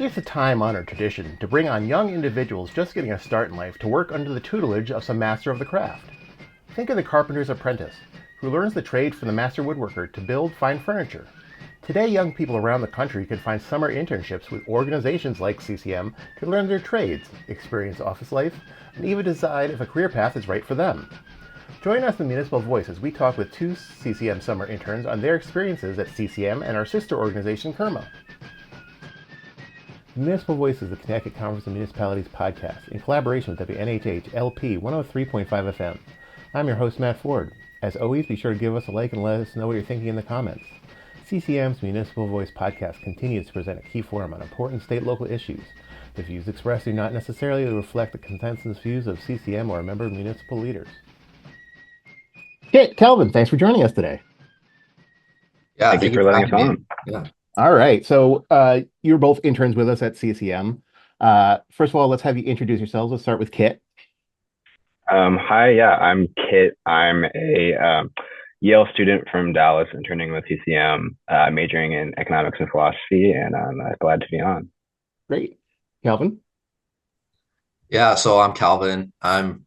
It's a time-honored tradition to bring on young individuals just getting a start in life to work under the tutelage of some master of the craft. Think of the carpenter's apprentice, who learns the trade from the master woodworker to build fine furniture. Today, young people around the country can find summer internships with organizations like CCM to learn their trades, experience office life, and even decide if a career path is right for them. Join us in Municipal Voice as we talk with two CCM summer interns on their experiences at CCM and our sister organization, CIRMA. Municipal Voice is the Connecticut Conference of Municipalities podcast in collaboration with WNHH LP 103.5 FM. I'm your host, Matt Ford. As always, be sure to give us a like and let us know what you're thinking in the comments. CCM's Municipal Voice podcast continues to present a key forum on important state local issues. The views expressed do not necessarily reflect the consensus views of CCM or a member of municipal leaders. Okay, Calvin, thanks for joining us today. Yeah, Thank you for letting us on. Yeah. All right. So you're both interns with us at CCM. First of all, let's have you introduce yourselves. Let's start with Kit. Hi, I'm Kit. I'm a Yale student from Dallas, interning with CCM, majoring in economics and philosophy, and I'm glad to be on. Great. Calvin? Yeah, so I'm Calvin. I'm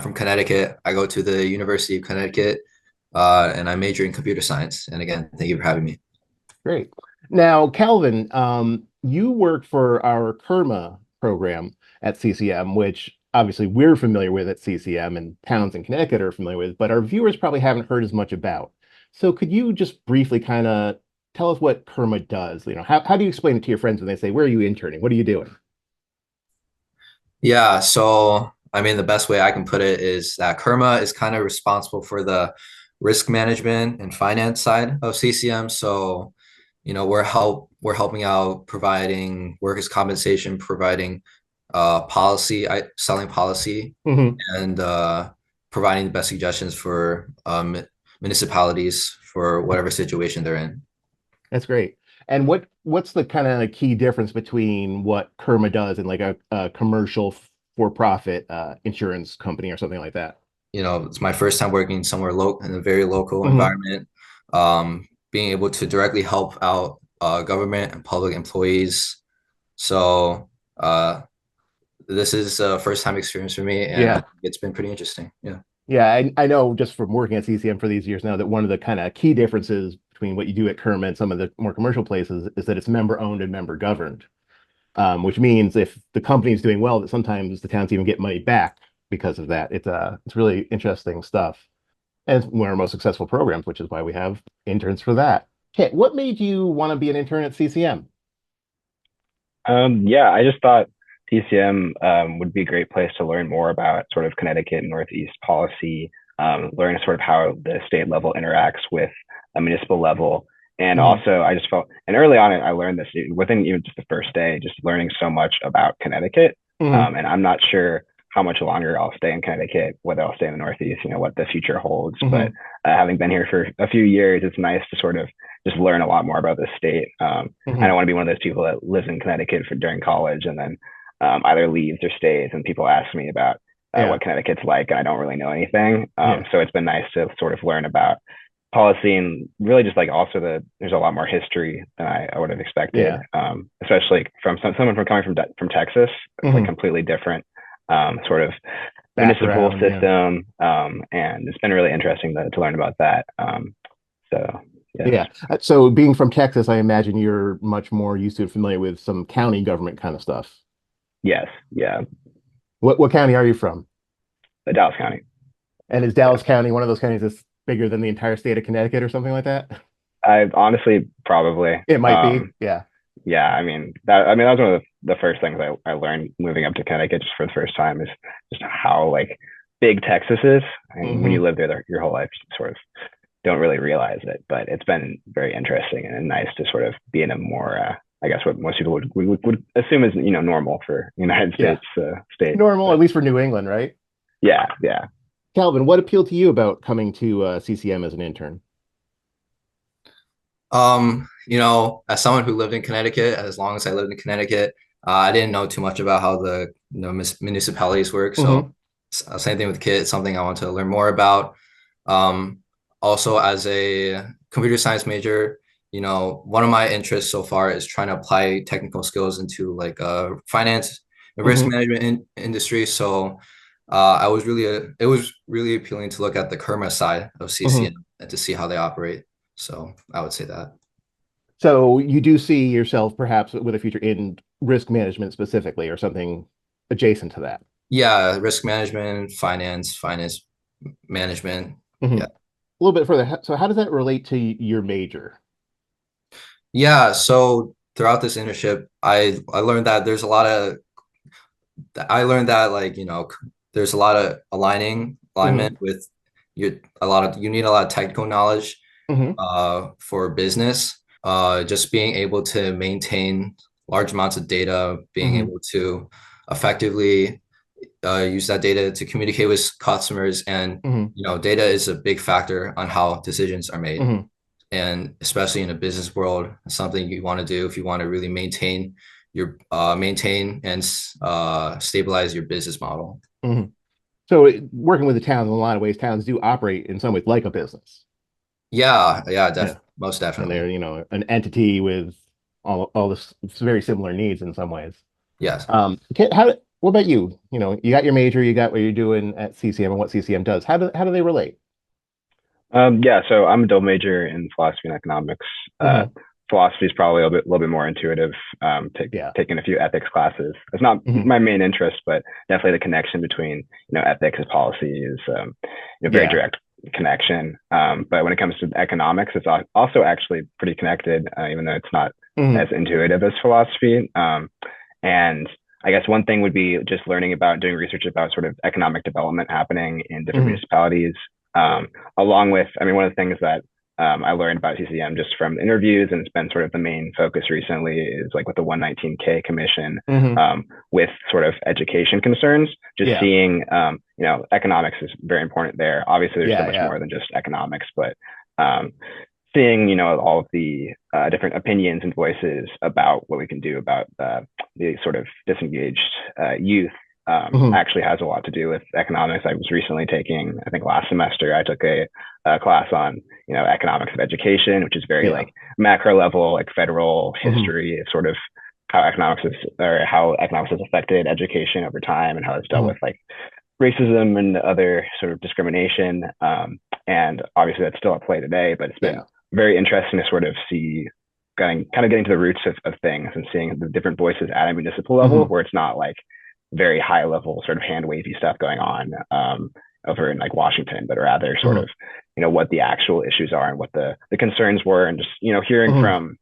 from Connecticut. I go to the University of Connecticut, and I major in computer science. And again, thank you for having me. Great. Now, Calvin, you work for our CIRMA program at CCM, which obviously we're familiar with at CCM and towns in Connecticut are familiar with, but our viewers probably haven't heard as much about. So could you just briefly kind of tell us what CIRMA does? You know, how do you explain it to your friends when they say, where are you interning? What are you doing? Yeah, so I mean, the best way I can put it is that CIRMA is kind of responsible for the risk management and finance side of CCM. So, we're helping out providing workers' compensation, providing selling policy, Mm-hmm. and providing the best suggestions for municipalities for whatever situation they're in. That's great. And what's the kind of key difference between what CIRMA does and like a commercial for-profit insurance company or something like that? It's my first time working somewhere local in a very local Mm-hmm. environment. Being able to directly help out government and public employees. So this is a first time experience for me, and Yeah. it's been pretty interesting. Yeah. Yeah, I know just from working at CCM for these years now that one of the kind of key differences between what you do at CIRMA and some of the more commercial places is that it's member owned and member governed, which means if the company is doing well, that sometimes the towns even get money back because of that. It's really interesting stuff. And it's one of our most successful programs, which is why we have interns for that. Okay, what made you want to be an intern at CCM? I just thought TCM would be a great place to learn more about sort of Connecticut and Northeast policy, learn sort of how the state level interacts with a municipal level. And Mhm. also, I just felt, and early on, I learned this within even just the first day, just learning so much about Connecticut. Mhm. And I'm not sure how much longer I'll stay in Connecticut, whether I'll stay in the Northeast, what the future holds. But Mhm. having been here for a few years, it's nice to sort of just learn a lot more about the state. I don't Mhm. want to be one of those people that lives in Connecticut during college and then either leaves or stays. And people ask me about Yeah. what Connecticut's like, and I don't really know anything. Yeah. So it's been nice to sort of learn about policy and really just like also there's a lot more history than I would have expected, Yeah. especially from someone from coming from Texas. It's like Mhm. completely different sort of municipal Background. Yeah. system, and it's been really interesting to learn about that. So yes, Yeah. So being from Texas, I imagine you're much more used to and familiar with some county government kind of stuff. yes, yeah, What county are you from? Dallas County. And is Yes, Dallas County one of those counties that's bigger than the entire state of Connecticut or something like that? I honestly probably. It might be. Yeah. Yeah, that was one of the first things I learned moving up to Connecticut just for the first time is just how like big Texas is. And when you Hmm. live there your whole life, you sort of don't really realize it. But it's been very interesting and nice to sort of be in a more, I guess, what most people would assume is normal for United Yeah. States state. Normal, at But least for New England, right? yeah. Calvin, what appealed to you about coming to CCM as an intern? As someone who lived in Connecticut, as long as I lived in Connecticut, I didn't know too much about how the municipalities work. So Hmm. same thing with Kit, something I want to learn more about. Um, Also, as a computer science major, one of my interests so far is trying to apply technical skills into like finance and risk Hmm. management industry. So it was really appealing to look at the CIRMA side of CCM Hmm. and to see how they operate. So I would say that. So you do see yourself perhaps with a future in risk management specifically, or something adjacent to that. Yeah, risk management, finance management. Hmm. Yeah. A little bit further. So how does that relate to your major? Yeah, so throughout this internship, I learned that there's a lot of I learned that like, there's a lot of Hmm. alignment with you need a lot of technical knowledge Hmm. for business. Just being able to maintain large amounts of data, being Hmm. able to effectively use that data to communicate with customers, and Hmm. data is a big factor on how decisions are made. Hmm. And especially in a business world, it's something you want to do if you want to really maintain and stabilize your business model. Hmm. So working with the towns in a lot of ways, towns do operate in some ways like a business. Yeah, Yeah. most And they're, definitely. an entity with all this very similar needs in some ways. Yes. What about you? You got your major, you got what you're doing at CCM and what CCM does. How do they relate? Yeah, so I'm a double major in philosophy and economics. Uh, Hmm. Philosophy is probably a little bit more intuitive. Yeah. Taking a few ethics classes. It's not Hmm. my main interest, but definitely the connection between ethics and policy is very Yeah. direct connection. But when it comes to economics, it's also actually pretty connected, even though it's not as Hmm. intuitive as philosophy. And I guess one thing would be just learning about doing research about sort of economic development happening in different Hmm. municipalities, along with, I mean, one of the things that I learned about CCM just from interviews, and it's been sort of the main focus recently, is like with the 119K Commission, Hmm. with sort of education concerns, just Yeah. seeing, economics is very important there. Obviously, there's so Yeah. much Yeah. more than just economics, but um, seeing all of the different opinions and voices about what we can do about the sort of disengaged youth Hmm. actually has a lot to do with economics. I was recently taking, I think last semester, I took a class on economics of education, which is very Yeah. like macro level, like federal Hmm. history of sort of how economics has affected education over time, and how it's dealt Hmm. with like racism and other sort of discrimination. And obviously that's still at play today, but it's been Yeah. very interesting to sort of see getting to the roots of things and seeing the different voices at a municipal level, Hmm. where it's not like very high level sort of hand wavy stuff going on over in like Washington, but rather sort Hmm. of what the actual issues are and what the concerns were, and just hearing Hmm. from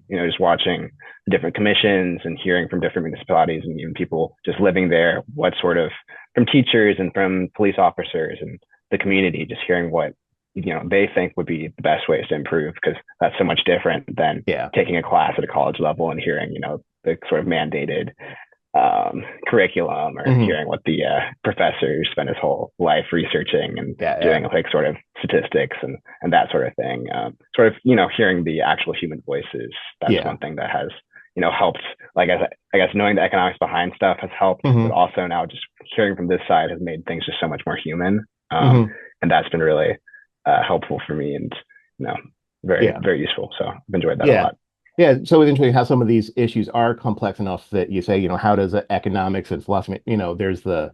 just watching different commissions and hearing from different municipalities and even people just living there, what sort of from teachers and from police officers and the community, just hearing what they think would be the best ways to improve, because that's so much different than Yeah. taking a class at a college level and hearing the sort of mandated curriculum, or Hmm. hearing what the professor spent his whole life researching and Yeah. Yeah. doing like sort of statistics and that sort of thing. Sort of hearing the actual human voices. That's Yeah. one thing that has helped. Like I guess knowing the economics behind stuff has helped, but Hmm. also now just hearing from this side has made things just so much more human. Hmm. And that's been really helpful for me, and you know very Yeah. very useful. So I've enjoyed that a Yeah. lot. Yeah. So it's interesting how some of these issues are complex enough that you say, how does economics and philosophy, there's the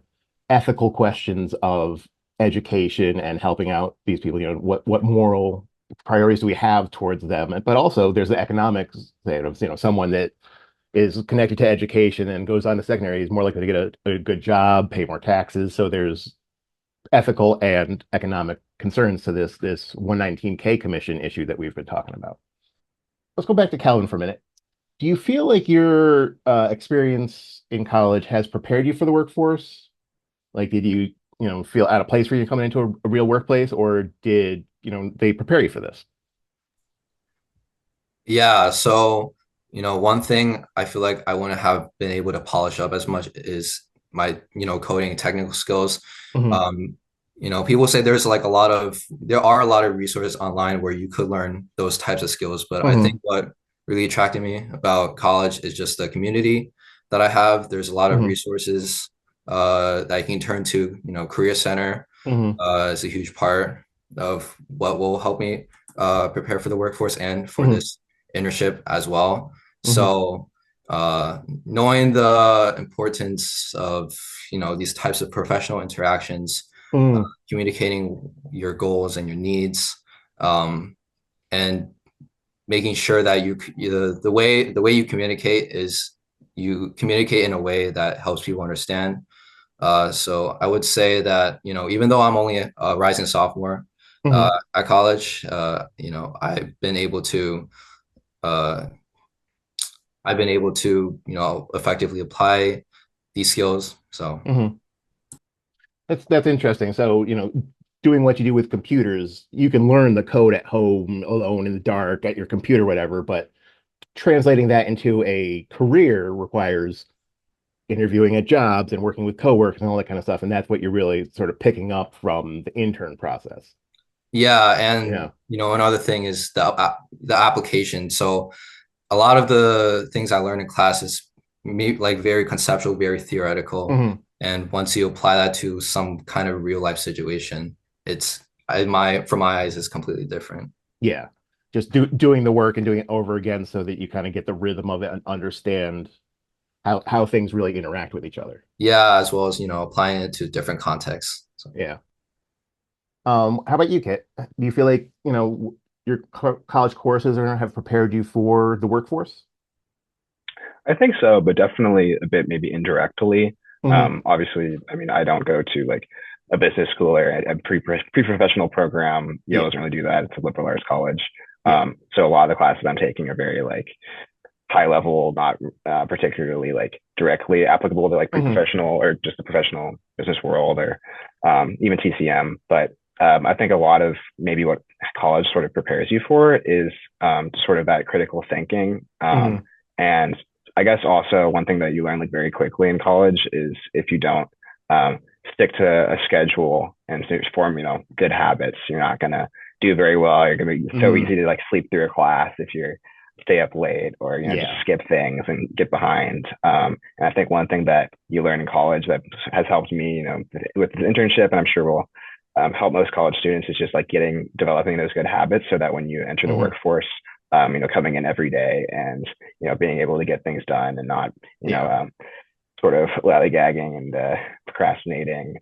ethical questions of education and helping out these people, what moral priorities do we have towards them? But also there's the economics side of, someone that is connected to education and goes on to secondary is more likely to get a good job, pay more taxes. So there's ethical and economic concerns to this 119K commission issue that we've been talking about. Let's go back to Calvin for a minute. Do you feel like your experience in college has prepared you for the workforce? Like, did you feel out of place for you coming into a real workplace, or did, they prepare you for this? Yeah, so one thing I feel like I wouldn't have been able to polish up as much is my coding and technical skills. Hmm. Um, people say there are a lot of resources online where you could learn those types of skills, but I think Hmm. what really attracted me about college is just the community that I have. There's a lot of Hmm. resources that I can turn to. Career Center Hmm. is a huge part of what will help me prepare for the workforce and for Hmm. this internship as well. Hmm. So knowing the importance of, these types of professional interactions, Hmm. communicating your goals and your needs, and making sure that the way you communicate is you communicate in a way that helps people understand. So I would say that, even though I'm only a rising sophomore Hmm. at college, uh, I've been able to, effectively apply these skills. So Hmm. That's interesting. So, doing what you do with computers, you can learn the code at home alone in the dark at your computer, whatever, but translating that into a career requires interviewing at jobs and working with coworkers and all that kind of stuff. And that's what you're really sort of picking up from the intern process. yeah, and Yeah. another thing is the application. So a lot of the things I learned in class is like very conceptual, very theoretical. Hmm. And once you apply that to some kind of real life situation, from my eyes, it's completely different. Yeah. Just doing the work and doing it over again so that you kind of get the rhythm of it and understand how things really interact with each other. Yeah, as well as, applying it to different contexts. So. Yeah. How about you, Kit? Do you feel like, your college courses are have prepared you for the workforce? I think so, but definitely a bit maybe indirectly. Hmm. Obviously, I mean, I don't go to like a business school or a pre-professional program. Yale Yeah. doesn't really do that. It's a liberal arts college. Yeah. So a lot of the classes I'm taking are very like high level, not particularly like directly applicable to like Hmm. pre-professional or just the professional business world or even TCM. But I think a lot of maybe what college sort of prepares you for is sort of that critical thinking. Hmm. And I guess also one thing that you learn like very quickly in college is if you don't um, stick to a schedule and form, good habits, you're not gonna do very well. You're gonna be so Hmm. easy to like sleep through a class if you're stay up late or just Yeah. skip things and get behind. And I think one thing that you learn in college that has helped me, with this internship, and I'm sure will help most college students, is just like developing those good habits so that when you enter the Hmm. workforce, coming in every day and being able to get things done and not Yeah. sort of lollygagging and procrastinating.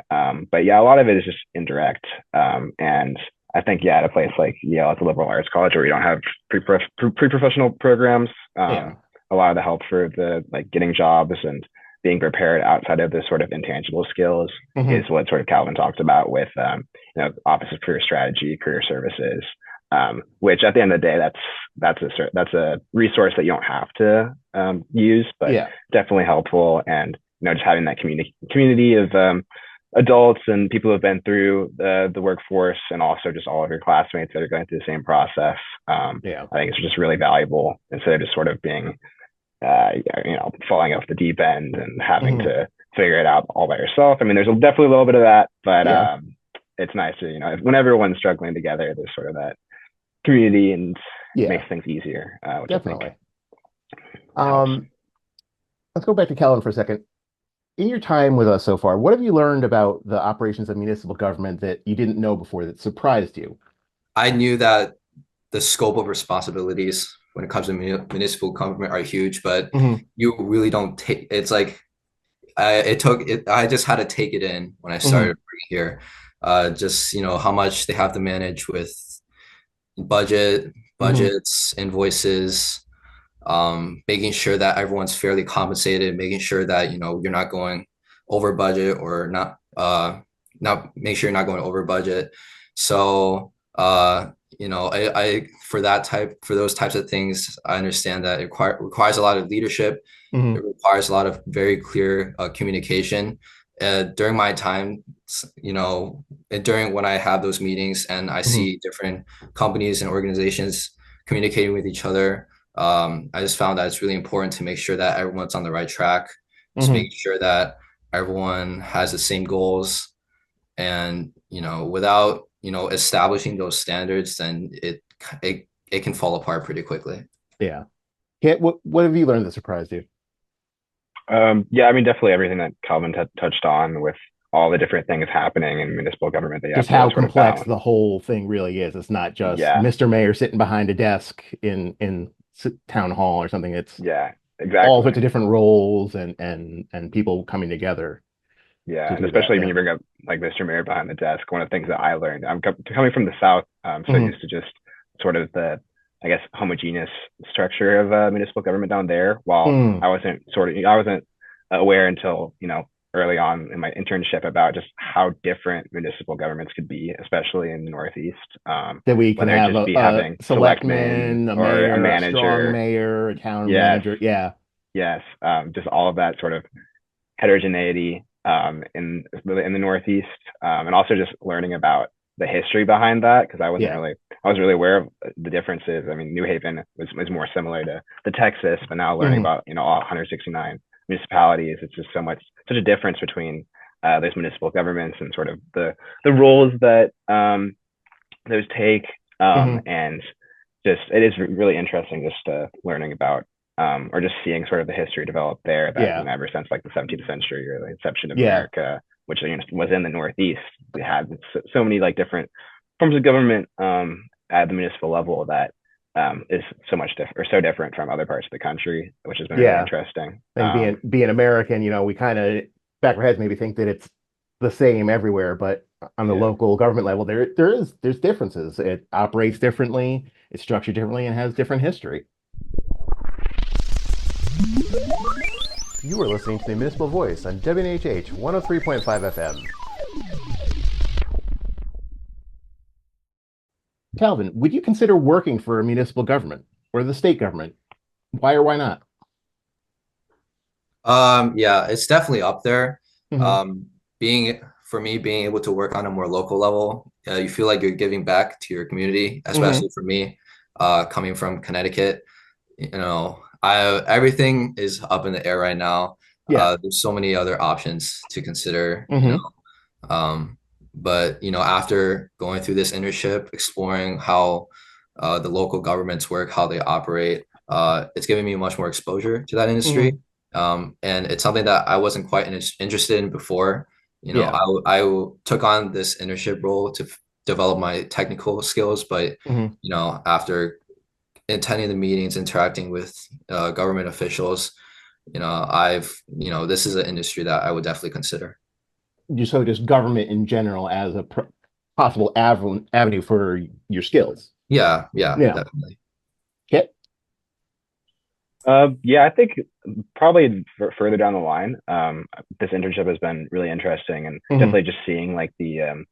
But yeah, a lot of it is just indirect. And I think, yeah, at a place like Yale, it's a liberal arts college where you don't have pre-professional programs. Yeah. A lot of the help for the like getting jobs and being prepared outside of the sort of intangible skills is Hmm. what sort of Calvin talked about with, Office of Career Strategy, career services, which at the end of the day, that's a resource that you don't have to use, but Yeah. definitely helpful. And just having that community of adults and people who have been through the workforce, and also just all of your classmates that are going through the same process. Yeah. I think it's just really valuable instead of just sort of being, falling off the deep end and having Hmm. to figure it out all by yourself. I mean, there's definitely a little bit of that, but Yeah. it's nice to, when everyone's struggling together, there's sort of that community and Yeah. makes things easier, which I think Definitely. helps. Um, let's go back to Calvin for a second. In your time with us so far, what have you learned about the operations of municipal government that you didn't know before that surprised you? I knew that the scope of responsibilities when it comes to municipal government are huge, but Hmm. you really don't take. It's like I just had to take it in when I started Hmm. working here. Just how much they have to manage with Hmm. budgets, invoices, making sure that everyone's fairly compensated, making sure that you're not going over budget or not make sure you're not going over budget. So I for those types of things, I understand that it requires a lot of leadership. It Hmm. requires a lot of very clear communication. During my time, and during when I have those meetings and I Hmm. see different companies and organizations communicating with each other, I just found that it's really important to make sure that everyone's on the right track, just Hmm. making sure that everyone has the same goals. And without establishing those standards, then it can fall apart pretty quickly. Yeah. What have you learned that surprised you? Yeah, I mean, definitely everything that Calvin touched on with all the different things happening in municipal government that you have Just to how sort of complex balance. the whole thing really is. It's not just Yeah, Mr. Mayor sitting behind a desk in town hall or something. It's yeah, all exactly. sorts of different roles and people coming together Yeah, to and do that. especially when Yeah. you bring up like Mr. Mayor behind the desk, one of the things that I learned, coming from the South, so Hmm. used to just sort of the, I guess, homogeneous structure of municipal government down there. While Mm. I wasn't aware until, early on in my internship about just how different municipal governments could be, especially in the Northeast. That we can Whether it have just be a having selectmen selectman, a or a mayor, a strong manager. mayor, a town Yes, manager. Yeah. yes, just all of that sort of heterogeneity in the Northeast, and also just learning about the history behind that because Yeah. I was really aware of the differences. I mean, New Haven was more similar to the Texas, but now learning Hmm. about all 169 municipalities, it's just such a difference between those municipal governments and sort of the roles that those take, Hmm. and just it is really interesting just learning about or just seeing sort of the history develop there that Yeah. ever since like the 17th century or the inception of Yeah. America, which was in the Northeast, we had so many like different forms of government at the municipal level that is so much different or so different from other parts of the country, which has been really Yeah. interesting. I think being American, we kind of back of our heads maybe think that it's the same everywhere, but on the Yeah. local government level, there's differences. It operates differently, it's structured differently, and has different history. You are listening to the Municipal Voice on WNHH 103.5 FM. Calvin, would you consider working for a municipal government or the state government? Why or why not? Yeah, it's definitely up there. Hmm. Um, being for me, being able to work on a more local level, you feel like you're giving back to your community, Hmm. especially for me, coming from Connecticut. I everything is up in the air right now. Yeah. There's so many other options to consider, Hmm. Um, but after going through this internship, exploring how the local governments work, how they operate, it's giving me much more exposure to that industry. Hmm. And it's something that I wasn't quite interested in before. Yeah. I took on this internship role to develop my technical skills, but Hmm. after attending the meetings, interacting with government officials, this is an industry that I would definitely consider. Just government in general as a possible avenue for your skills. Yeah, yeah, Yeah. definitely. Okay. Yeah, I think probably further down the line, this internship has been really interesting, and Hmm. definitely just seeing like the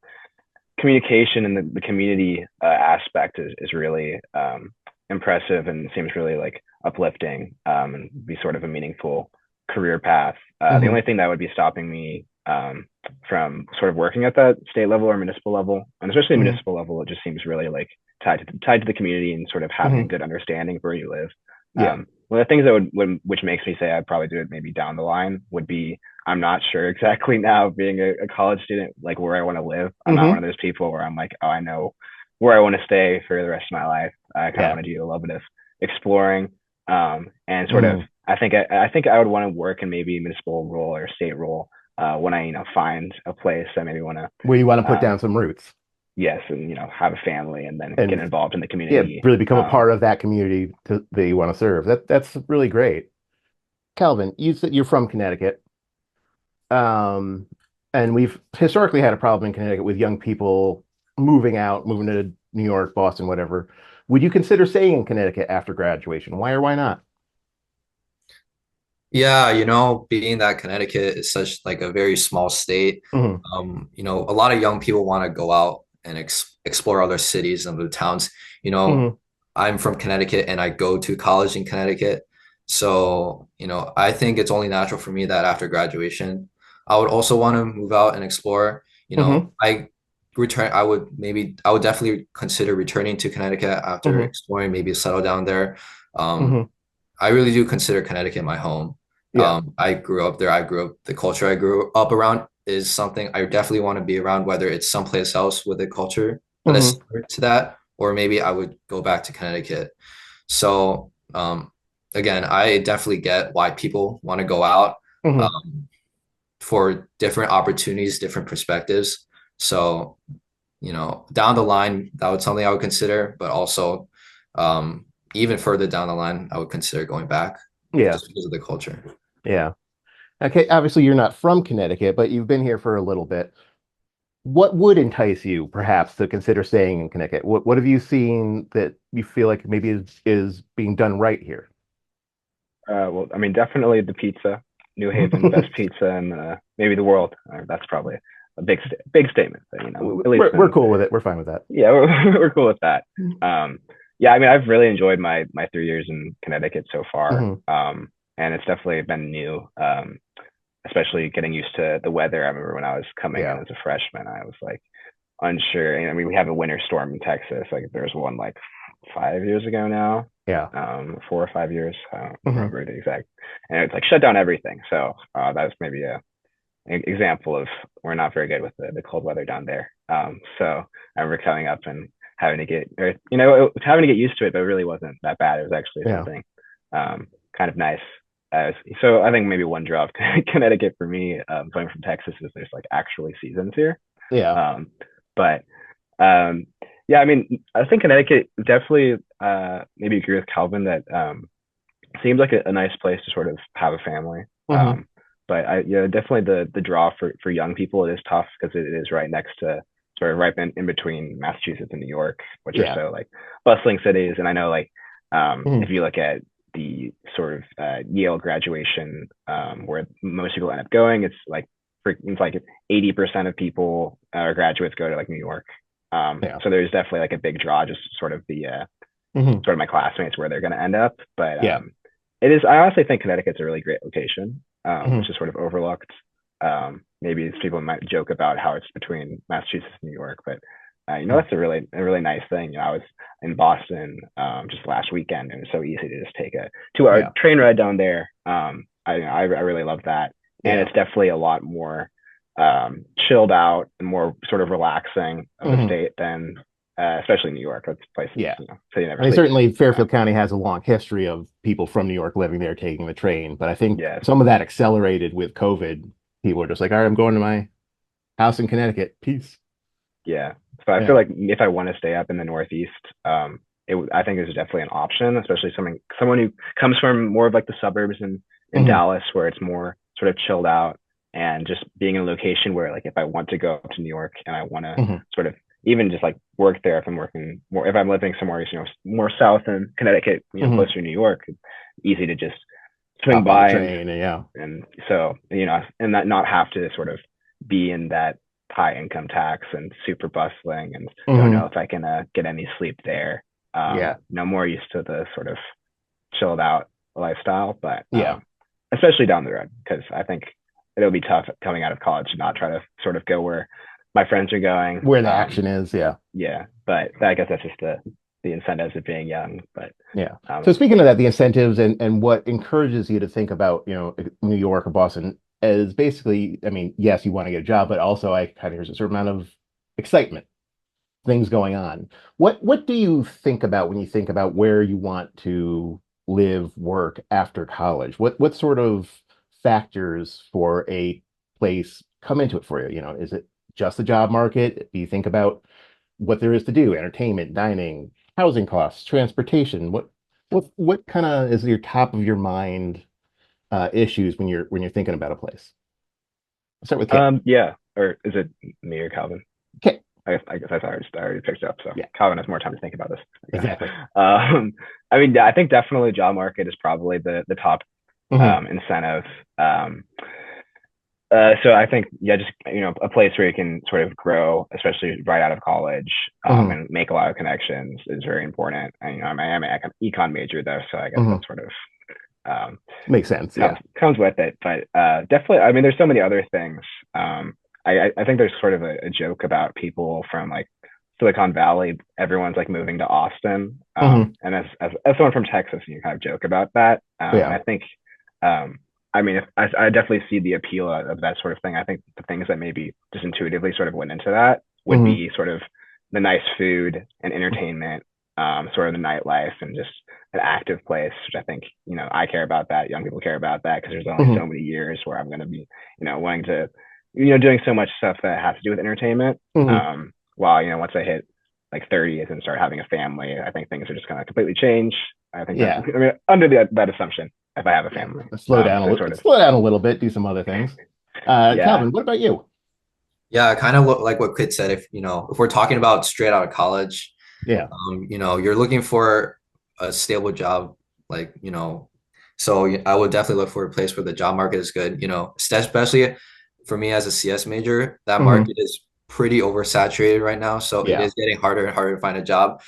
communication and the community aspect is really impressive and seems really like uplifting, and be sort of a meaningful career path. The Hmm. only thing that would be stopping me from sort of working at that state level or municipal level, and especially Hmm. municipal level, it just seems really like tied to the community and sort of having a Hmm. good understanding of where you live. Yeah. One of the things that which makes me say I'd probably do it maybe down the line would be I'm not sure exactly now, being a college student, like where I want to live. I'm not one Hmm. of those people where I'm like, oh, I know where I want to stay for the rest of my life. I kind of Yeah. want to do a little bit of exploring, and sort of. Hmm. I think I would want to work in maybe a municipal role or state role when I find a place I maybe want to, Where you want to put um, down some roots yes, and have a family and then get and involved in the yeah, community. really become a part of that community that you want to serve. That's really great. Calvin, you said you're from Connecticut. Um, and we've historically had a problem in Connecticut with young people moving to New York, Boston, whatever. Would you consider staying in Connecticut after graduation? Why or why not? Yeah, being that Connecticut is such like a very small state, Hmm. a lot of young people want to go out and explore other cities and other towns. You know, Hmm. I'm from Connecticut and I go to college in Connecticut. So, I think it's only natural for me that after graduation, I would also want to move out and explore. Hmm. I would definitely consider returning to Connecticut after Hmm. exploring, maybe settle down there. Um, Hmm. I really do consider Connecticut my home. Yeah. I grew up there. The culture I grew up around is something I definitely want to be around, whether it's someplace else with a culture that is Hmm. similar to that, or maybe I would go back to Connecticut. So, again, I definitely get why people want to go out. Hmm. Um, for different opportunities, different perspectives. So, down the line, that would something I would consider, but also even further down the line, I would consider going back Yeah. just because of the culture. Yeah. Okay. Obviously, you're not from Connecticut, but you've been here for a little bit. What would entice you, perhaps, to consider staying in Connecticut? What have you seen that you feel like maybe is being done right here? Well, I mean, definitely the pizza. New Haven, best pizza in maybe the world. That's probably a big statement, but at least We're cool with it. We're fine with that. yeah, we're cool with that. Yeah, I mean, I've really enjoyed my 3 years in Connecticut so far, Hmm. and it's definitely been new, especially getting used to the weather. I remember when I was coming in Yeah. as a freshman, I was like unsure. And I mean, we have a winter storm in Texas. Like there was one like 5 years ago now, Yeah. 4 or 5 years. I don't Hmm. remember the exact, and it's like shut down everything. So that was maybe an example of we're not very good with the cold weather down there. So I remember coming up and having to get, or, having to get used to it, but it really wasn't that bad. It was actually Yeah. something kind of nice. So I think maybe one draw of Connecticut for me, going from Texas, is there's like actually seasons here. Yeah. Um, but yeah, I mean, I think Connecticut definitely maybe agree with Calvin that seems like a nice place to sort of have a family. Hmm. But definitely the draw for young people, it is tough because it is right next to sort of right in between Massachusetts and New York, which are Yeah. so like bustling cities. And I know like Hmm. if you look at the sort of Yale graduation, where most people end up going, it's like 80% of people or graduates go to like New York. Yeah. So there's definitely like a big draw, just sort of the Hmm. sort of my classmates where they're going to end up. But Yeah. it is, I honestly think Connecticut's a really great location, Hmm. which is sort of overlooked. Maybe people might joke about how it's between Massachusetts and New York, but that's a really nice thing. I was in Boston just last weekend, and it was so easy to just take a 2 hour Yeah. train ride down there. I really love that, and Yeah. it's definitely a lot more chilled out and more sort of relaxing of a Hmm. state than especially New York. That's places Yeah. so you never I mean, sleep. certainly Fairfield County has a long history of people from New York living there, taking the train. But I think Yes, some of that accelerated with COVID. People are just like, all right, I'm going to my house in Connecticut. Peace. yeah. So I feel Yeah. like if I want to stay up in the Northeast, I think there's definitely an option, especially someone who comes from more of like the suburbs in Hmm. Dallas, where it's more sort of chilled out, and just being in a location where like if I want to go up to New York and I want to Hmm. sort of even just like work there, if I'm living somewhere more south in Connecticut, Hmm. closer to New York, it's easy to just swing Hop on the by and train. And yeah. and so and that not have to sort of be in that high income tax and super bustling and don't know Hmm. if I can get any sleep there. Yeah. More used to the sort of chilled out lifestyle, but Yeah. especially down the road, because I think it'll be tough coming out of college to not try to sort of go where my friends are going. Where the action is. Yeah. Yeah, but I guess that's just the incentives of being young. But Yeah. So um, speaking of that, the incentives and what encourages you to think about, New York or Boston as basically, I mean, yes, you want to get a job, but also I kind of here's a certain amount of excitement, things going on. What do you think about when you think about where you want to live, work after college? What sort of factors for a place come into it for you? Is it just the job market? Do you think about what there is to do, entertainment, dining, housing costs, transportation? What kind of is your top of your mind issues when you're thinking about a place? I'll start with Kit. yeah, or is it me or Calvin? Kit. I guess I already picked up. So Yeah, Calvin has more time to think about this, I guess. exactly. I mean, I think definitely job market is probably the top Hmm. incentive. Um, so I think, yeah, just a place where you can sort of grow, especially right out of college, Hmm. and make a lot of connections is very important. And I am an econ major though, so I guess Hmm. that sort of um, Makes sense. comes Yeah. comes with it. But definitely, I mean, there's so many other things. I think there's sort of a joke about people from like Silicon Valley. Everyone's like moving to Austin, Hmm. and as someone from Texas, you kind of joke about that. And Yeah. I think, I mean, I definitely see the appeal of that sort of thing. I think the things that maybe just intuitively sort of went into that would Hmm. be sort of the nice food and entertainment, sort of the nightlife and just an active place, which I think, I care about that. Young people care about that because there's only Hmm. so many years where I'm going to be, wanting to, doing so much stuff that has to do with entertainment. Hmm. While, once I hit like 30s and start having a family, I think things are just going to completely change. I think that's, Yeah. I mean, under that assumption, if I have a Yeah. family, Slow down a so little. sort of, Slow down a little bit. Do some other things. yeah, Calvin, what about you? Yeah, kind of look like what Kit said. If we're talking about straight out of college, Yeah. you're looking for a stable job, so I would definitely look for a place where the job market is good. Especially for me as a CS major, that Hmm. market is pretty oversaturated right now. So it Yeah. is getting harder and harder to find a job.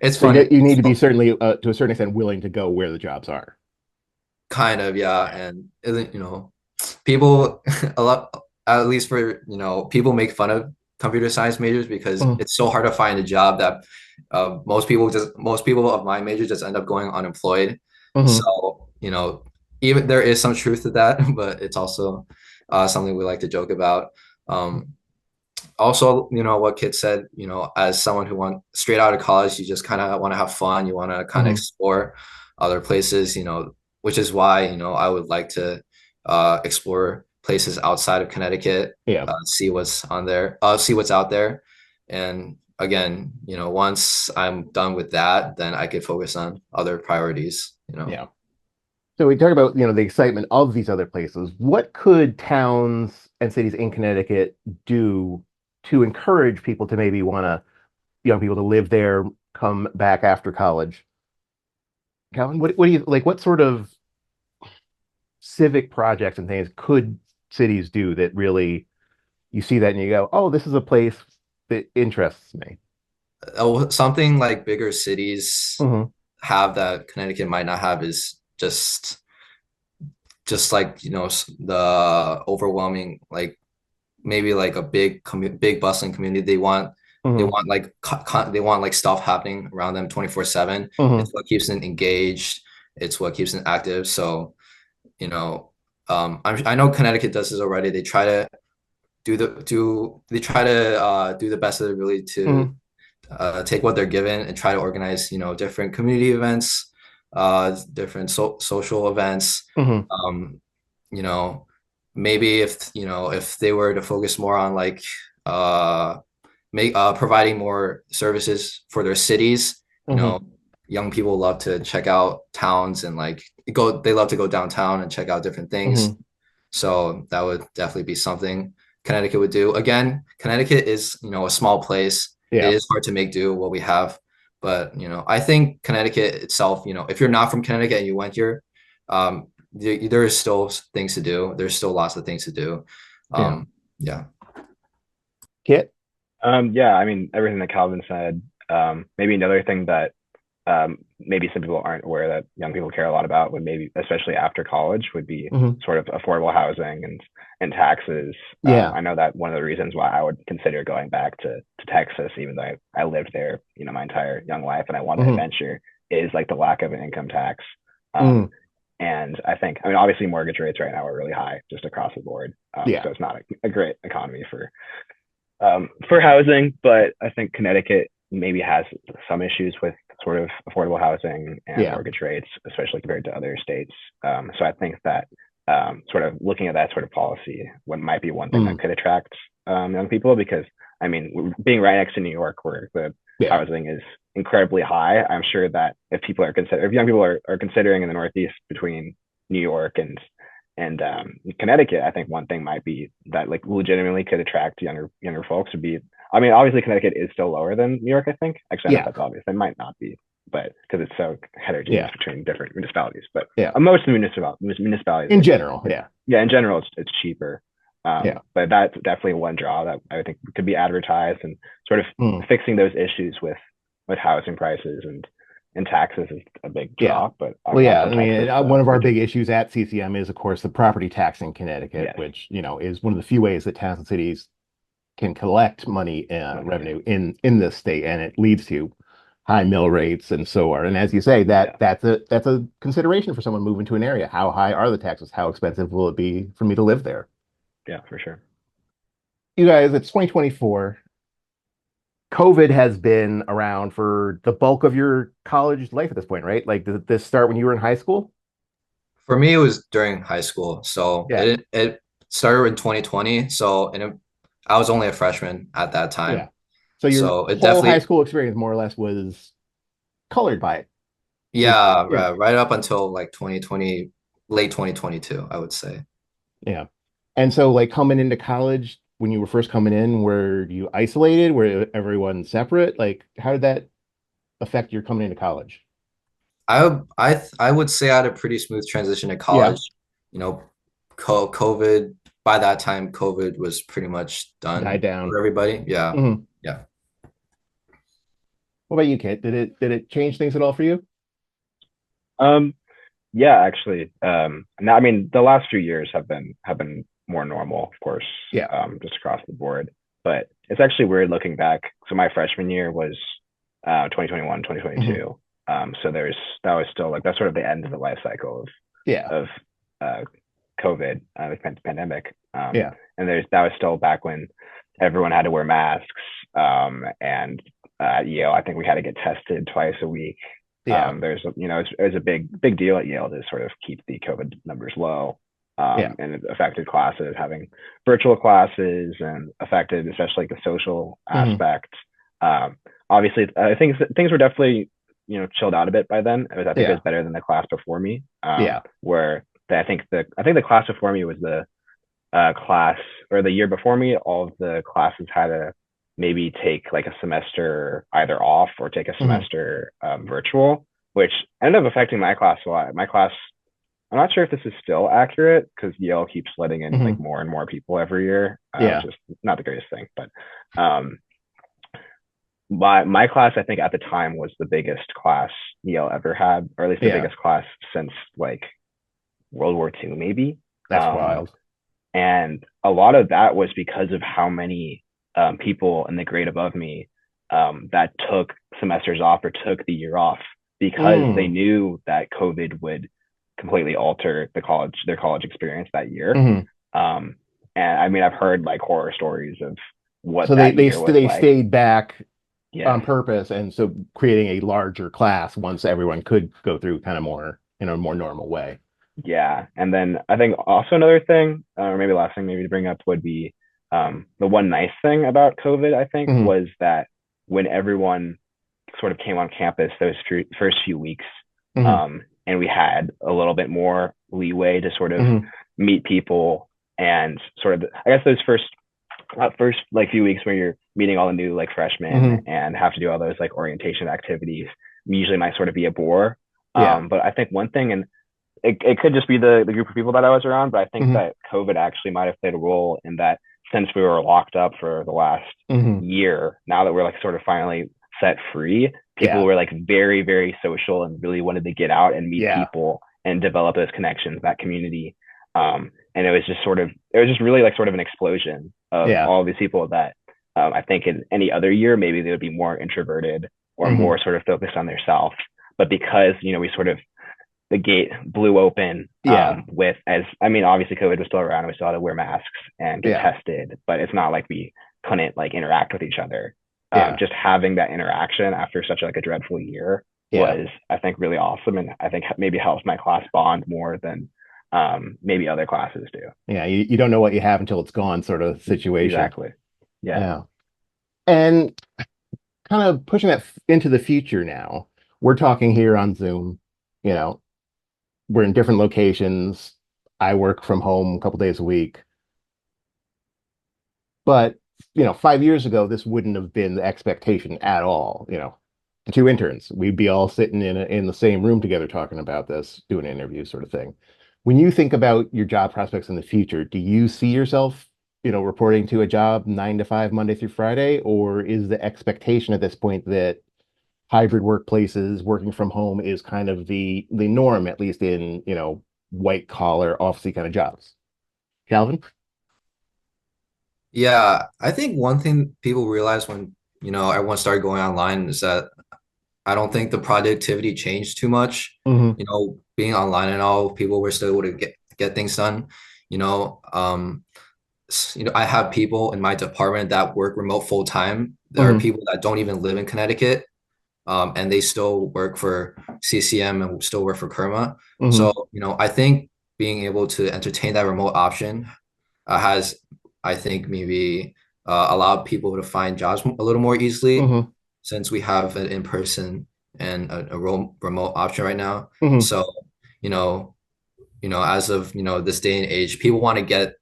It's So funny. you need to be certainly, to a certain extent, willing to go where the jobs are. Kind of, yeah. And people a lot, at least for people make fun of computer science majors because Hmm. it's so hard to find a job that most people of my major just end up going unemployed. Hmm. So even there is some truth to that, but it's also something we like to joke about. Um, Also, what Kit said, as someone who went straight out of college, you just kind of want to have fun. You want to kind of Hmm. explore other places, which is why, I would like to explore places outside of Connecticut, Yeah. see what's on there, see what's out there. And again, once I'm done with that, then I could focus on other priorities. Yeah. So we talk about, the excitement of these other places. What could towns and cities in Connecticut do to encourage people to maybe want to, young people to live there, come back after college? Calvin, what do you like? What sort of civic projects and things could cities do that really you see that and you go, oh, this is a place that interests me? Oh, something like bigger cities Hmm. have that Connecticut might not have is just like the overwhelming, like maybe like a big bustling community. They Hmm. want like they want like stuff happening around them 24/7. Hmm. It's what keeps them engaged. It's what keeps them active. So you know I know Connecticut does this already. They try to do the best of their ability to Hmm. take what they're given and try to organize, different community events, different social events. Hmm. Um, you know, Maybe if they were to focus more on like make providing more services for their cities, Hmm. young people love to check out towns and like they love to go downtown and check out different things. Hmm. So that would definitely be something Connecticut would do. Again, Connecticut is, a small place. It Yeah. is hard to make do what we have. But, I think Connecticut itself, if you're not from Connecticut and you went here, there is still things to do. There's still lots of things to do. Yeah. Yeah. Kit? yeah, I mean, everything that Calvin said. Maybe another thing that maybe some people aren't aware that young people care a lot about would maybe, especially after college, would be Hmm. sort of affordable housing and taxes. Yeah. I know that one of the reasons why I would consider going back to Texas, even though I lived there, my entire young life, and I want to Hmm. adventure, is like the lack of an income tax. Hmm. Um, and I think, I mean, obviously mortgage rates right now are really high just across the board. Yeah. So it's not a great economy for housing, but I think Connecticut maybe has some issues with sort of affordable housing and Yeah. mortgage rates, especially compared to other states. So I think that sort of looking at that sort of policy, what might be one thing Hmm. that could attract young people, because I mean, being right next to New York, where the Yeah. housing is incredibly high, I'm sure that if young people are considering in the Northeast between New York and Connecticut, I think one thing might be that like legitimately could attract younger folks would be. I mean, obviously Connecticut is still lower than New York. I think actually I don't know Yeah. if that's obvious. It might not be, but because it's so heterogeneous Yeah. between different municipalities. But Yeah. most municipalities In are, general. Yeah. yeah, in general, it's cheaper. Yeah. But that's definitely one draw that I think could be advertised, and sort of Hmm. fixing those issues with housing prices and taxes is a big Yeah. draw. But Well, I'm yeah. from I mean, Texas, one so of we our can. big issues at CCM is, of course, the property tax in Connecticut, Yes. which, is one of the few ways that towns and cities can collect money, Okay. revenue in this state, and it leads to high mill rates and so on. And as you say, Yeah. that's a consideration for someone moving to an area. How high are the taxes? How expensive will it be for me to live there? Yeah, for sure. You guys, it's 2024. COVID has been around for the bulk of your college life at this point, right? Like, did this start when you were in high school? For me, it was during high school. So Yeah, it started in 2020. So I was only a freshman at that yeah. time. So your So it whole high definitely, school experience more or less was colored by it. Was yeah, yeah, right up until like 2020, late 2022, I would say. yeah. And so like coming into college, when you were first coming in, were you isolated? Were everyone separate? Like, how did that affect your coming into college? I would say I had a pretty smooth transition to Yeah, college. You know, COVID, by that time, COVID was pretty much died done down. for everybody. Yeah. Hmm. Yeah. What about you, Kit? Did it change things at all for you? Um, yeah, actually. Now, I mean, the last few years have been more normal, of course, Yeah. just across the board. But it's actually weird looking back. So my freshman year was 2021, Hmm. 2022. So that was still like that's sort of the end of the life cycle Yeah. of uh, COVID, the pandemic. Yeah. And that was still back when everyone had to wear masks. And at Yale, I think we had to get tested twice a week. Yeah. It was a big deal at Yale to sort of keep the COVID numbers low. Yeah. And it affected classes, having virtual classes, and affected especially the social Hmm. aspect. Obviously, I think things were definitely chilled out a bit by then. I think it was Yeah. better than the class before me, Yeah. where I think the class before me was the class, or the year before me, all of the classes had to maybe take like a semester either off or take a Hmm. semester virtual, which ended up affecting my class a lot. My class, I'm not sure if this is still accurate because Yale keeps letting in like Hmm. more and more people every year, which Yeah. is not the greatest thing. But um, my class, I think at the time was the biggest class Yale ever had, or at least the Yeah. biggest class since like World War II, maybe. That's Um, wild. and a lot of that was because of how many people in the grade above me that took semesters off or took the year off because they Mm. knew that COVID would completely alter their college experience that year. Hmm. Um, and I mean, I've heard like horror stories of what So they that they year was they like. stayed back on Yes. purpose, and so creating a larger class once everyone could go through kind of more in a more normal way. Yeah. And then I think also another thing, or maybe last thing maybe to bring up would be the one nice thing about COVID, I think, Hmm. was that when everyone sort of came on campus those first few weeks, Hmm. and we had a little bit more leeway to sort of Hmm. meet people and sort of, I guess those first like few weeks where you're meeting all the new like freshmen Hmm. and have to do all those like orientation activities usually might sort of be a bore. Yeah. But I think one thing, and it could just be the group of people that I was around, but I think Hmm. that COVID actually might have played a role in that since we were locked up for the last Hmm. year, now that we're like sort of finally set free, people Yeah. were like very, very social and really wanted to get out and meet Yeah. people and develop those connections, that community. And it was just really like sort of an explosion of Yeah. all of these people that I think in any other year, maybe they would be more introverted or Hmm. more sort of focused on their self. But because, we sort of the gate blew open Yeah. with as I mean, obviously COVID was still around and we still had to wear masks and get Yeah. tested, but it's not like we couldn't like interact with each other. Yeah. Just having that interaction after such like a dreadful year Yeah. was, I think, really awesome, and I think maybe helps my class bond more than maybe other classes do. Yeah. You don't know what you have until it's gone, sort of situation. Exactly. Yeah. Yeah. And kind of pushing that into the future now. We're talking here on Zoom, you know, we're in different locations. I work from home a couple days a week. But, 5 years ago, this wouldn't have been the expectation at all. The two interns, we'd be all sitting in the same room together talking about this, doing an interview sort of thing. When you think about your job prospects in the future, do you see yourself, reporting to a job 9 to 5, Monday through Friday, or is the expectation at this point that hybrid workplaces, working from home is kind of the norm, at least in, white collar, officey kind of jobs? Calvin? Yeah, I think one thing people realize when, everyone started going online is that I don't think the productivity changed too much. Hmm. Being online and all, people were still able to get things done. You know, I have people in my department that work remote full time. There are Hmm. people that don't even live in Connecticut, and they still work for CCM and still work for CIRMA. Hmm. So, I think being able to entertain that remote option has, I think, maybe allowed people to find jobs a little more easily Hmm. since we have an in-person and a remote option right now. Hmm. So, you know, as of, this day and age, people want to get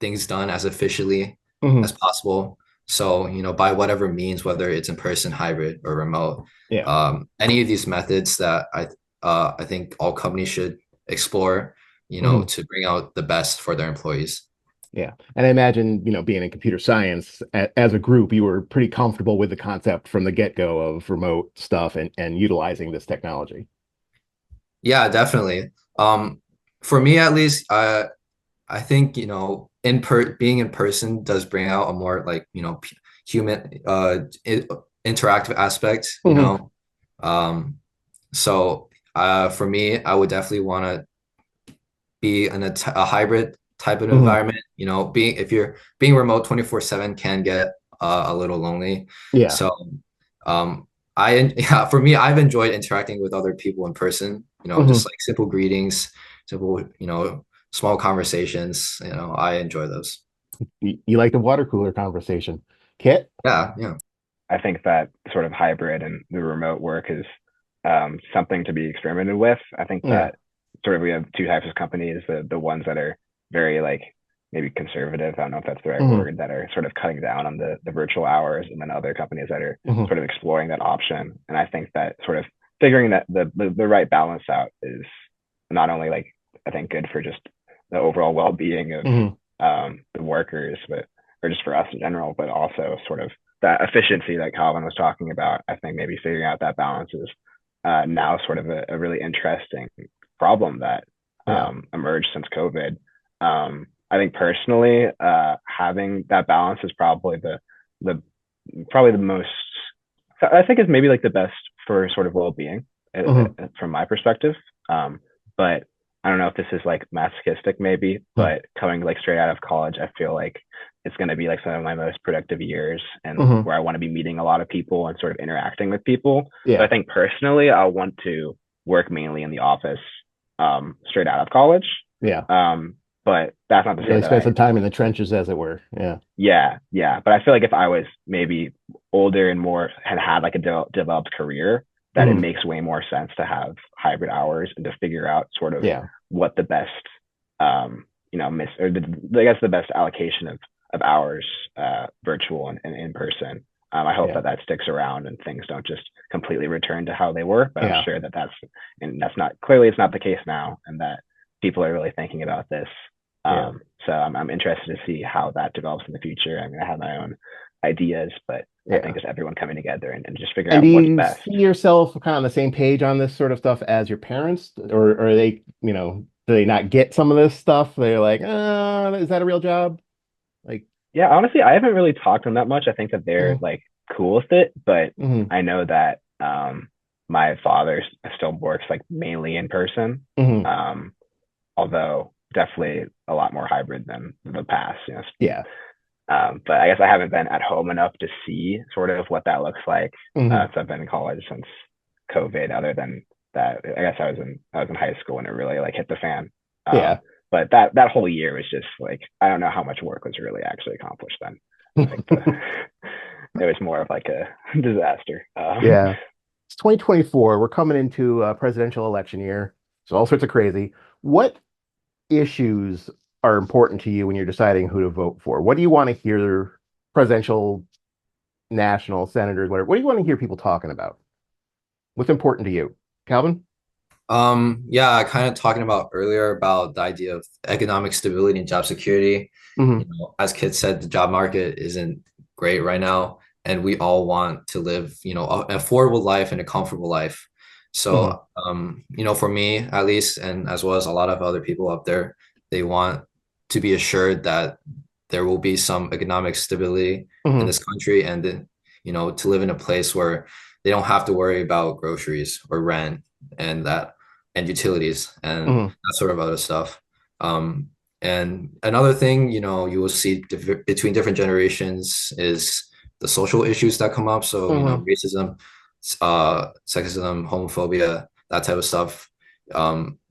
things done as efficiently Hmm. as possible. So, by whatever means, whether it's in person, hybrid, or remote, Yeah. any of these methods that I think all companies should explore, Hmm. to bring out the best for their employees. Yeah. And I imagine, being in computer science as a group, you were pretty comfortable with the concept from the get-go of remote stuff and utilizing this technology. Yeah, definitely. For me at least, I think, being in person does bring out a more like, human interactive aspect, Hmm. Um, so for me, I would definitely want to be in a hybrid type of Hmm. environment. If you're being remote 24/7 can get a little lonely. Yeah. So um, yeah, for me, I've enjoyed interacting with other people in person. Just Hmm. like simple greetings, simple, small conversations. I enjoy those. You like the water cooler conversation. Kit? Yeah, yeah. I think that sort of hybrid and the remote work is something to be experimented with. I think Yeah. that sort of we have two types of companies: the ones that are very like maybe conservative. I don't know if that's the right Hmm. word, that are sort of cutting down on the virtual hours, and then other companies that are Hmm. sort of exploring that option. And I think that sort of figuring that the right balance out is not only like I think good for just the overall well-being of Hmm. the workers, but or just for us in general, but also sort of that efficiency that Calvin was talking about. I think maybe figuring out that balance is now sort of a really interesting problem that Yeah. emerged since COVID. I think personally, having that balance is probably the probably the most. I think is maybe like the best for sort of well-being Hmm. from my perspective. But I don't know if this is like masochistic maybe, but coming like straight out of college, I feel like it's going to be like some of my most productive years and Hmm. where I want to be meeting a lot of people and sort of interacting with people. So I Yeah. think personally, I want to work mainly in the office straight out of college. Yeah. Um, but that's not to say Really that spend I some time in the trenches, as it were. Yeah. yeah. But I feel like if I was maybe older and more had like a developed career, that it Hmm. makes way more sense to have hybrid hours and to figure out sort of Yeah. what the best, miss or I guess the best allocation of hours, virtual and in person. I hope Yeah. that that sticks around and things don't just completely return to how they were. But I'm Yeah. sure that that's not clearly it's not the case now, and that people are really thinking about this Yeah. so I'm interested to see how that develops in the future. I mean, I have my own ideas, but I think Yeah. just everyone coming together and just figuring And out do what's you best. see yourself kind of on the same page on this sort of stuff as your parents, or are they, do they not get some of this stuff? They're like, is that a real job? Like, Yeah, honestly, I haven't really talked to them that much. I think that they're mm-hmm. like cool with it, but Hmm. I know that my father still works like mainly in person, Hmm. um, although definitely a lot more hybrid than the past. Yeah. But I guess I haven't been at home enough to see sort of what that looks like. Hmm. So I've been in college since COVID. Other than that, I guess I was in high school when it really like hit the fan. Yeah. But that whole year was just like I don't know how much work was really actually accomplished then. I think it was more of like a disaster. Yeah. It's 2024. We're coming into a presidential election year. So all sorts of crazy. What issues are important to you when you're deciding who to vote for? What do you want to hear presidential, national, senators, whatever? What do you want to hear people talking about? What's important to you? Calvin? Yeah, kind of talking about earlier about the idea of economic stability and job security. Hmm. As Kit said, the job market isn't great right now, and we all want to live, an affordable life and a comfortable life. Hmm. So, for me at least, and as well as a lot of other people out there, they want to be assured that there will be some economic stability in Hmm. this country, and then, to live in a place where they don't have to worry about groceries or rent and utilities and Hmm. that sort of other stuff. Um, And another thing, you know, you will see between different generations is the social issues that come up. So, you know, Mm-hmm. racism, sexism, homophobia, that type of stuff.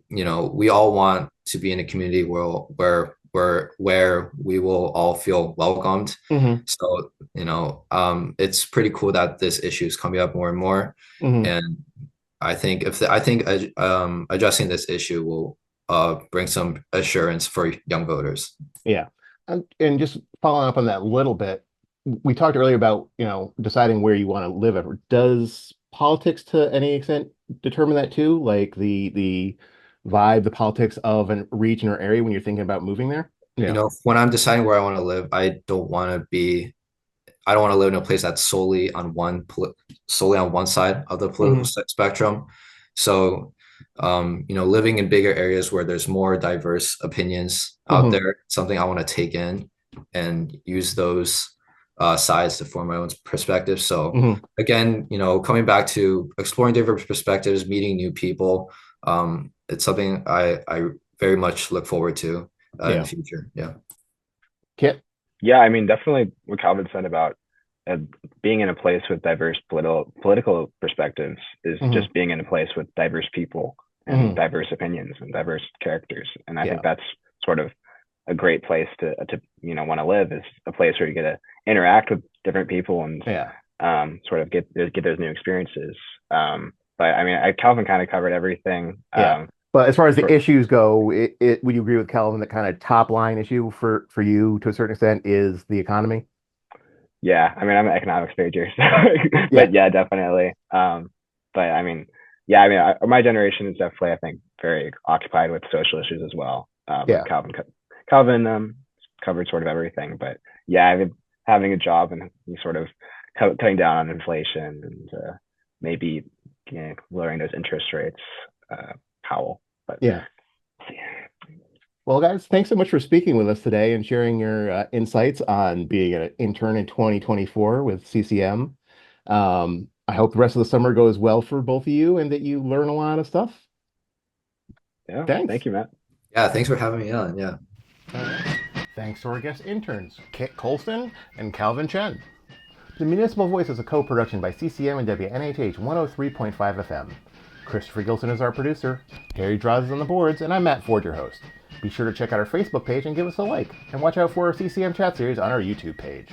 You know, we all want to be in a community where we will all feel welcomed. Mm-hmm. So, you know, it's pretty cool that this issue is coming up more and more. Mm-hmm. And I think addressing this issue will bring some assurance for young voters. Yeah. And just following up on that a little bit, we talked earlier about, deciding where you want to live ever. Does politics to any extent determine that too? Like the vibe, the politics of a region or area when you're thinking about moving there? You Yeah. know, when I'm deciding where I want to live, I don't want to live in a place that's solely on one side of the political Mm-hmm. spectrum. So, you know, living in bigger areas where there's more diverse opinions out Mm-hmm. there, something I want to take in and use those sides to form my own perspective. So, Mm-hmm. again, you know, coming back to exploring different perspectives, meeting new people, it's something I very much look forward to in the Yeah. future. Yeah. Kit? Yeah, I mean, definitely what Calvin said about uh, being in a place with diverse political perspectives is Mm-hmm. just being in a place with diverse people and Mm-hmm. diverse opinions and diverse characters. And I think Yeah. that's sort of a great place to want to live, is a place where you get to interact with different people and Yeah. sort of get those new experiences. But I mean, Calvin kind of covered everything. Yeah. But as far as the For, issues go, would you agree with Calvin that kind of top line issue for you to a certain extent is the economy? Yeah, I mean, I'm an economics major, so Yeah. but yeah, definitely. But I mean, yeah, I mean, my generation is definitely, I think, very occupied with social issues as well. But Yeah. Calvin covered sort of everything. But yeah, I mean, having a job and sort of cutting down on inflation and maybe lowering those interest rates, Powell. But Yeah. Well, guys, thanks so much for speaking with us today and sharing your insights on being an intern in 2024 with CCM. I hope the rest of the summer goes well for both of you and that you learn a lot of stuff. yeah, Thanks. thank you, Matt. Yeah. Thanks for having me on. Yeah. All right. Thanks to our guest interns, Kit Colston and Calvin Chen. The Municipal Voice is a co-production by CCM and WNHH 103.5 FM. Christopher Gilson is our producer, Harry Draws is on the boards, and I'm Matt Ford, your host. Be sure to check out our Facebook page and give us a like, and watch out for our CCM chat series on our YouTube page.